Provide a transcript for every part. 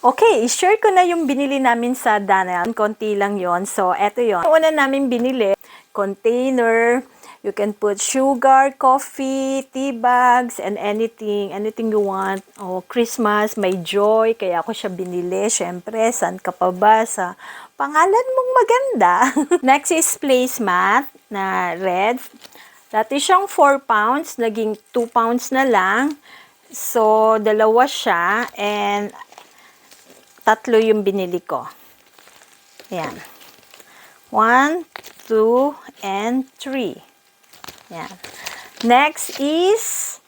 Okay, i-share ko na yung binili namin sa Dunelm. Konti lang yon. So, eto yon. Yung una namin binili, container. You can put sugar, coffee, tea bags, and anything you want. Oh, Christmas, may joy, kaya ako siya binili. Syempre, saan ka pa ba sa pangalan mong maganda? Next is placemat na red. Dati siyang 4 pounds, naging 2 pounds na lang. So, dalawa siya, and tatlo yung binili ko. Ayan. 1, 2, and 3. Yan. Next is,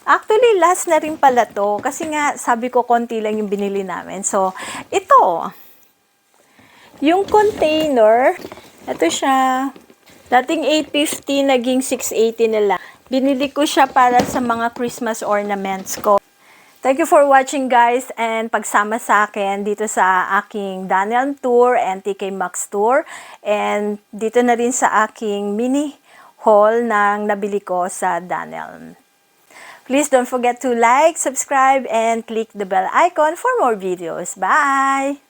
actually last na rin pala to, kasi nga sabi ko konti lang yung binili namin. So, ito, yung container, ito siya, dating 850, naging 680 na lang. Binili ko siya para sa mga Christmas ornaments ko. Thank you for watching guys, and pagsama sa akin dito sa aking Dunelm Tour and TK Maxx Tour, and dito na rin sa aking mini haul ng nabili ko sa Dunelm. Please don't forget to like, subscribe, and click the bell icon for more videos. Bye!